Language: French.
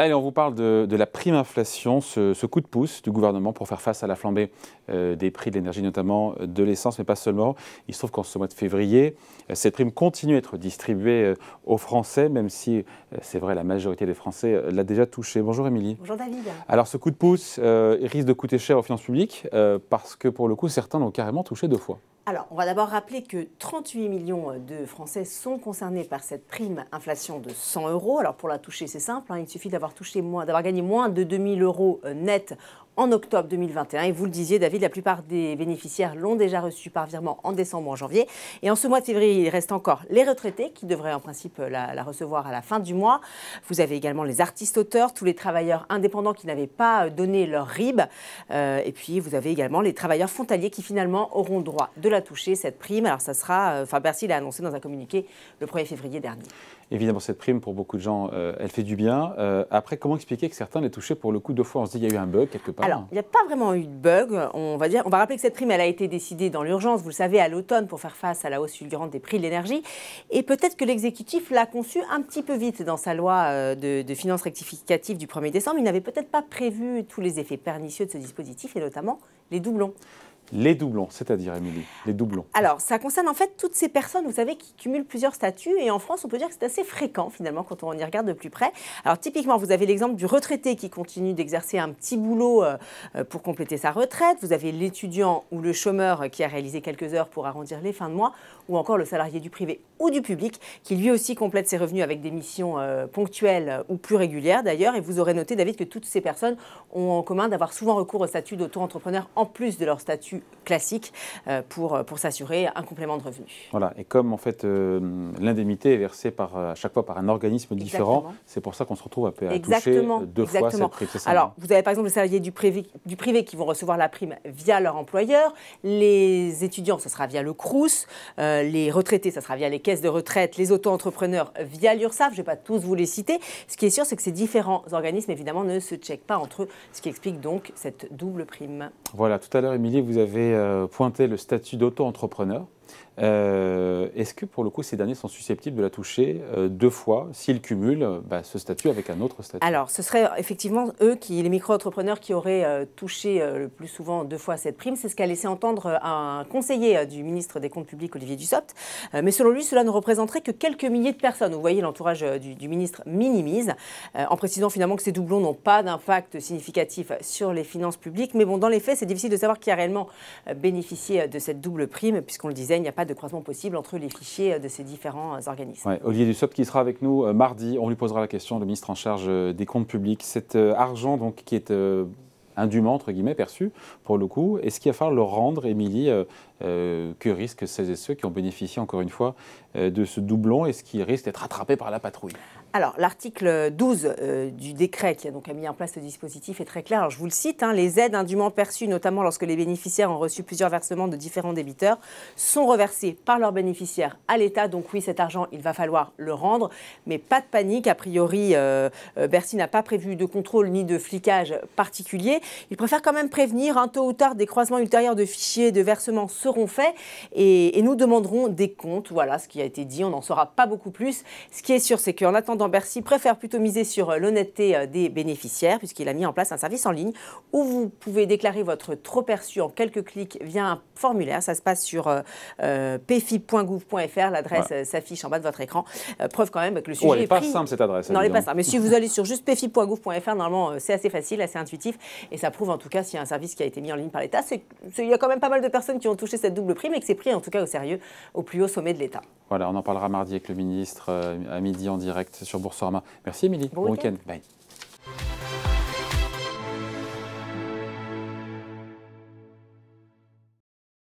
Allez, on vous parle de la prime inflation, ce coup de pouce du gouvernement pour faire face à la flambée des prix de l'énergie, notamment de l'essence, mais pas seulement. Il se trouve qu'en ce mois de février, cette prime continue à être distribuée aux Français, même si, c'est vrai, la majorité des Français l'a déjà touchée. Bonjour Émilie. Bonjour David. Alors ce coup de pouce risque de coûter cher aux finances publiques parce que pour le coup, certains l'ont carrément touché 2 fois. Alors, on va d'abord rappeler que 38 millions de Français sont concernés par cette prime inflation de 100 euros. Alors, pour la toucher, c'est simple, il suffit d'avoir gagné moins de 2 000 euros net en octobre 2021. Et vous le disiez, David, la plupart des bénéficiaires l'ont déjà reçu par virement en décembre ou en janvier. Et en ce mois de février, il reste encore les retraités qui devraient en principe la recevoir à la fin du mois. Vous avez également les artistes-auteurs, tous les travailleurs indépendants qui n'avaient pas donné leur RIB. Et puis, vous avez également les travailleurs frontaliers qui finalement auront droit de la toucher, cette prime. Alors, ça sera, Bercy l'a annoncé dans un communiqué le 1er février dernier. Évidemment, cette prime, pour beaucoup de gens, elle fait du bien. Après, comment expliquer que certains l'aient touchée pour le coup 2 fois? On se dit qu'il y a eu un bug quelque part. Alors, il n'y a pas vraiment eu de bug. On va rappeler que cette prime, elle a été décidée dans l'urgence, vous le savez, à l'automne pour faire face à la hausse fulgurante des prix de l'énergie. Et peut-être que l'exécutif l'a conçue un petit peu vite dans sa loi de finances rectificative du 1er décembre. Il n'avait peut-être pas prévu tous les effets pernicieux de ce dispositif et notamment les doublons. Les doublons, c'est-à-dire, Émilie, les doublons. Alors, ça concerne en fait toutes ces personnes, vous savez, qui cumulent plusieurs statuts. Et en France, on peut dire que c'est assez fréquent, finalement, quand on y regarde de plus près. Alors, typiquement, vous avez l'exemple du retraité qui continue d'exercer un petit boulot pour compléter sa retraite. Vous avez l'étudiant ou le chômeur qui a réalisé quelques heures pour arrondir les fins de mois. Ou encore le salarié du privé ou du public qui, lui aussi, complète ses revenus avec des missions ponctuelles ou plus régulières, d'ailleurs. Et vous aurez noté, David, que toutes ces personnes ont en commun d'avoir souvent recours au statut d'auto-entrepreneur en plus de leur statut classique pour s'assurer un complément de revenus. Voilà, et comme en fait l'indemnité est versée à chaque fois par un organisme différent, c'est pour ça qu'on se retrouve à toucher 2 fois cette prime. Alors, vous avez par exemple les salariés du privé qui vont recevoir la prime via leur employeur, les étudiants, ce sera via le Crous, les retraités, ça sera via les caisses de retraite, les auto-entrepreneurs via l'URSSAF, je ne vais pas tous vous les citer. Ce qui est sûr, c'est que ces différents organismes, évidemment, ne se checkent pas entre eux, ce qui explique donc cette double prime. Voilà, tout à l'heure, Émilie, vous avez pointé le statut d'auto-entrepreneur. Est-ce que pour le coup ces derniers sont susceptibles de la toucher 2 fois s'ils cumulent ce statut avec un autre statut? Alors ce serait effectivement eux, les micro-entrepreneurs qui auraient touché le plus souvent 2 fois cette prime. C'est ce qu'a laissé entendre un conseiller du ministre des Comptes publics, Olivier Dussopt. Mais selon lui, cela ne représenterait que quelques milliers de personnes. Vous voyez, l'entourage du ministre minimise, en précisant finalement que ces doublons n'ont pas d'impact significatif sur les finances publiques. Mais bon, dans les faits, c'est difficile de savoir qui a réellement bénéficié de cette double prime, puisqu'on le disait, il n'y a pas de croisement possible entre les fichiers de ces différents organismes. Ouais, Olivier Dussopt qui sera avec nous mardi, on lui posera la question, le ministre en charge des comptes publics. Cet argent donc, qui est indûment, entre guillemets, perçu, pour le coup, est-ce qu'il va falloir le rendre, Émilie? Que risquent celles et ceux qui ont bénéficié, encore une fois, de ce doublon? Est-ce qu'ils risquent d'être rattrapés par la patrouille? Alors, l'article 12 du décret qui a mis en place ce dispositif est très clair. Alors, je vous le cite, les aides indûment perçues, notamment lorsque les bénéficiaires ont reçu plusieurs versements de différents débiteurs, sont reversées par leurs bénéficiaires à l'État. Donc oui, cet argent, il va falloir le rendre. Mais pas de panique. A priori, Bercy n'a pas prévu de contrôle ni de flicage particulier. Il préfère quand même prévenir. Tôt ou tard, des croisements ultérieurs de fichiers de versements seront faits. Et nous demanderons des comptes. Voilà ce qui a été dit. On n'en saura pas beaucoup plus. Ce qui est sûr, c'est qu'en attendant, Bercy préfère plutôt miser sur l'honnêteté des bénéficiaires puisqu'il a mis en place un service en ligne où vous pouvez déclarer votre trop perçu en quelques clics via un formulaire. Ça se passe sur pfip.gouv.fr. L'adresse s'affiche en bas de votre écran. Preuve quand même que le sujet elle n'est pas simple cette adresse. Non, elle n'est pas simple. Mais si vous allez sur juste pfip.gouv.fr, normalement c'est assez facile, assez intuitif et ça prouve en tout cas s'il y a un service qui a été mis en ligne par l'État. Il y a quand même pas mal de personnes qui ont touché cette double prime et que c'est pris en tout cas au sérieux au plus haut sommet de l'État. Voilà, on en parlera mardi avec le ministre à midi en direct sur Boursorama. Merci Émilie, bon week-end. Bye.